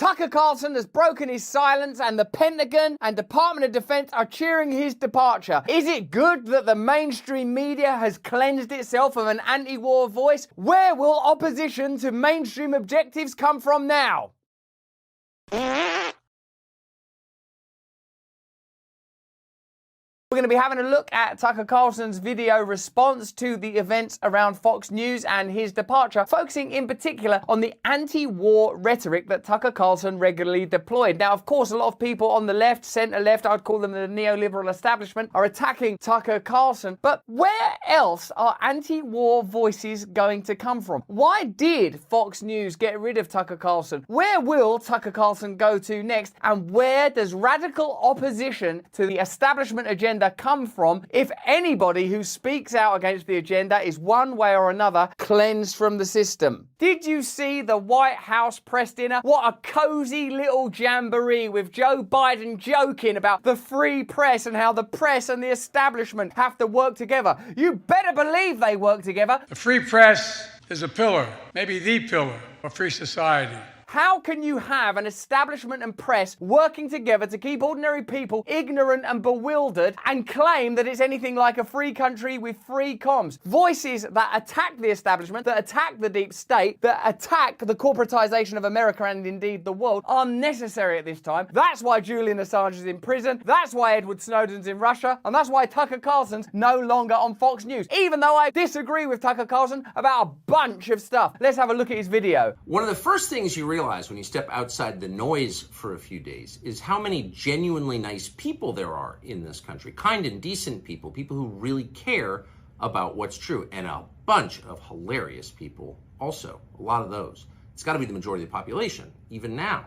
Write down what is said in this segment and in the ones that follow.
Tucker Carlson has broken his silence, and the Pentagon and Department of Defense are cheering his departure. Is it good that the mainstream media has cleansed itself of an anti-war voice? Where will opposition to mainstream objectives come from now? We're going to be having a look at Tucker Carlson's video response to the events around Fox News and his departure, focusing in particular on the anti-war rhetoric that Tucker Carlson regularly deployed. Now, of course, a lot of people on the left, centre-left, I'd call them the neoliberal establishment, are attacking Tucker Carlson. But where else are anti-war voices going to come from? Why did Fox News get rid of Tucker Carlson? Where will Tucker Carlson go to next? And where does radical opposition to the establishment agenda come from if anybody who speaks out against the agenda is one way or another cleansed from the system? Did you see the White House press dinner? What a cozy little jamboree with Joe Biden joking about the free press and how the press and the establishment have to work together. You better believe they work together. The free press is a pillar, maybe the pillar of free society. How can you have an establishment and press working together to keep ordinary people ignorant and bewildered and claim that it's anything like a free country with free comms? Voices that attack the establishment, that attack the deep state, that attack the corporatization of America and indeed the world are necessary at this time. That's why Julian Assange is in prison. That's why Edward Snowden's in Russia. And that's why Tucker Carlson's no longer on Fox News, even though I disagree with Tucker Carlson about a bunch of stuff. Let's have a look at his video. One of the first things you realize when you step outside the noise for a few days is how many genuinely nice people there are in this country. Kind and decent people, people who really care about what's true, and a bunch of hilarious people also, a lot of those. It's got to be the majority of the population, even now.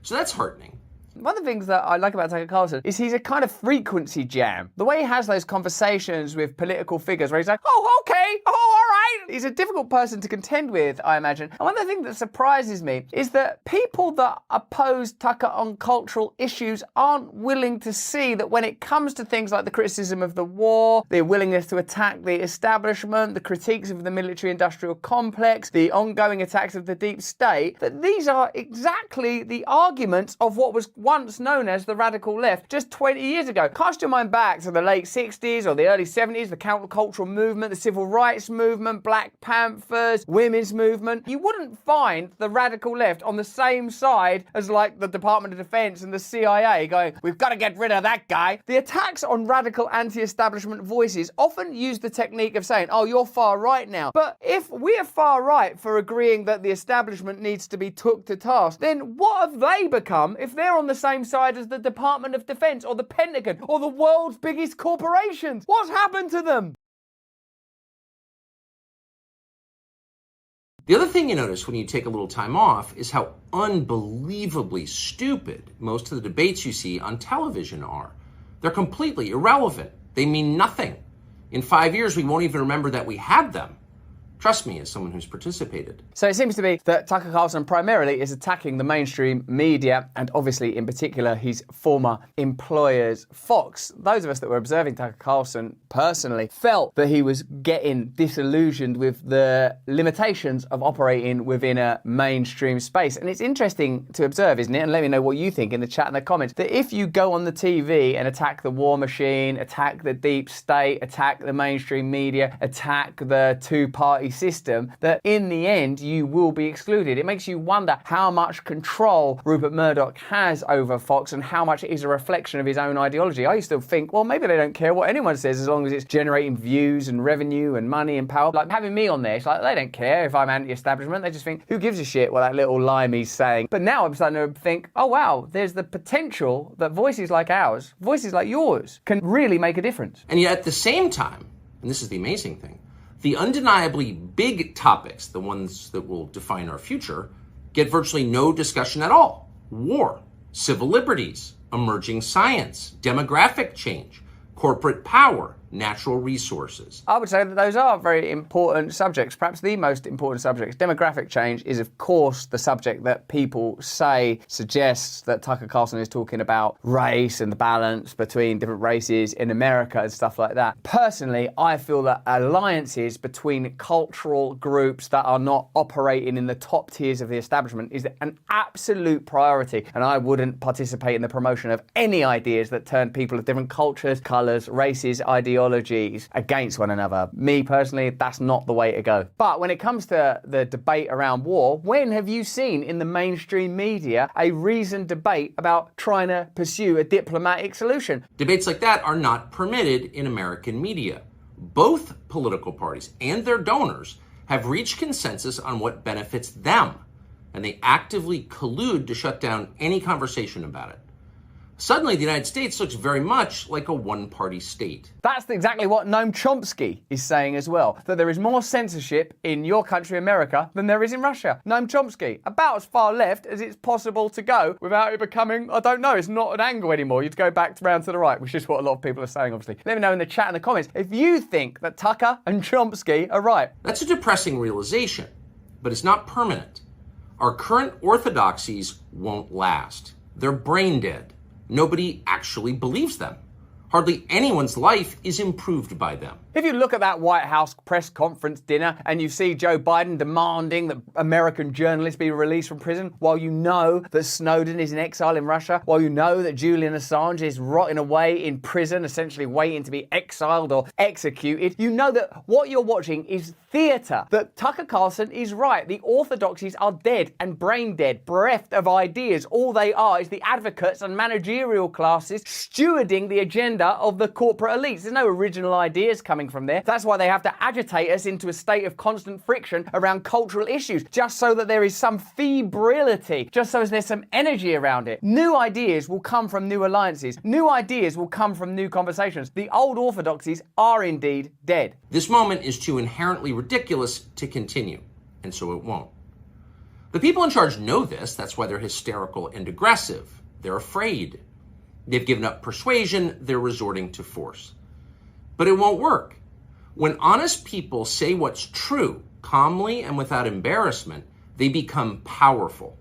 So that's heartening. One of the things that I like about Tucker Carlson is he's a kind of frequency jam. The way he has those conversations with political figures where he's like, oh, okay, oh, all right. He's a difficult person to contend with, I imagine. And one of the things that surprises me is that people that oppose Tucker on cultural issues aren't willing to see that when it comes to things like the criticism of the war, the willingness to attack the establishment, the critiques of the military-industrial complex, the ongoing attacks of the deep state, that these are exactly the arguments of what was once known as the radical left just 20 years ago. Cast your mind back to the late 60s or the early 70s, the countercultural movement, the civil rights movement, Black Panthers, women's movement. You wouldn't find the radical left on the same side as like the Department of Defense and the CIA going, we've got to get rid of that guy. The attacks on radical anti-establishment voices often use the technique of saying, oh, you're far right now. But if we're far right for agreeing that the establishment needs to be took to task, then what have they become if they're on the same side as the Department of Defense or the Pentagon or the world's biggest corporations? What's happened to them? The other thing you notice when you take a little time off is how unbelievably stupid most of the debates you see on television are. They're completely irrelevant. They mean nothing. In 5 years, we won't even remember that we had them. Trust me, as someone who's participated. So it seems to be that Tucker Carlson primarily is attacking the mainstream media and obviously in particular his former employers, Fox. Those of us that were observing Tucker Carlson personally felt that he was getting disillusioned with the limitations of operating within a mainstream space. And it's interesting to observe, isn't it? And let me know what you think in the chat and the comments, that if you go on the TV and attack the war machine, attack the deep state, attack the mainstream media, attack the two-party system, that in the end you will be excluded. It makes you wonder how much control Rupert Murdoch has over Fox and how much it is a reflection of his own ideology. I used to think, well, maybe they don't care what anyone says as long as it's generating views and revenue and money and power. Like having me on there, it's like they don't care if I'm anti-establishment. They just think, who gives a shit what that little limey's saying? But now I'm starting to think, oh wow, there's the potential that voices like ours, voices like yours, can really make a difference. And yet at the same time, and this is the amazing thing, the undeniably big topics, the ones that will define our future, get virtually no discussion at all. War, civil liberties, emerging science, demographic change, corporate power, natural resources. I would say that those are very important subjects, perhaps the most important subjects. Demographic change is, of course, the subject that people say suggests that Tucker Carlson is talking about race and the balance between different races in America and stuff like that. Personally, I feel that alliances between cultural groups that are not operating in the top tiers of the establishment is an absolute priority, and I wouldn't participate in the promotion of any ideas that turn people of different cultures, colours, races, ideologies against one another. Me personally, that's not the way to go. But when it comes to the debate around war, when have you seen in the mainstream media a reasoned debate about trying to pursue a diplomatic solution? Debates like that are not permitted in American media. Both political parties and their donors have reached consensus on what benefits them, and they actively collude to shut down any conversation about it. Suddenly, the United States looks very much like a one-party state. That's exactly what Noam Chomsky is saying as well, that there is more censorship in your country, America, than there is in Russia. Noam Chomsky, about as far left as it's possible to go without it becoming, I don't know, it's not an angle anymore. You'd go back round to the right, which is what a lot of people are saying, obviously. Let me know in the chat and the comments if you think that Tucker and Chomsky are right. That's a depressing realization, but it's not permanent. Our current orthodoxies won't last. They're brain dead. Nobody actually believes them. Hardly anyone's life is improved by them. If you look at that White House press conference dinner and you see Joe Biden demanding that American journalists be released from prison, while you know that Snowden is in exile in Russia, while you know that Julian Assange is rotting away in prison, essentially waiting to be exiled or executed, you know that what you're watching is theatre, that Tucker Carlson is right. The orthodoxies are dead and brain dead, bereft of ideas. All they are is the advocates and managerial classes stewarding the agenda of the corporate elites. There's no original ideas coming from there. That's why they have to agitate us into a state of constant friction around cultural issues, just so that there is some febrility, just so there's some energy around it. New ideas will come from new alliances. New ideas will come from new conversations. The old orthodoxies are indeed dead. This moment is too inherently ridiculous to continue, and so it won't. The people in charge know this. That's why they're hysterical and aggressive. They're afraid. They've given up persuasion. They're resorting to force. But it won't work. When honest people say what's true, calmly and without embarrassment, they become powerful.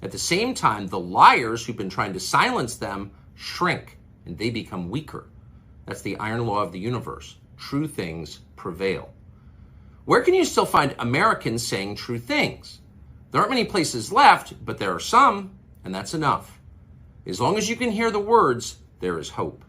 At the same time, the liars who've been trying to silence them shrink, and they become weaker. That's the iron law of the universe. True things prevail. Where can you still find Americans saying true things? There aren't many places left, but there are some, and that's enough. As long as you can hear the words, there is hope.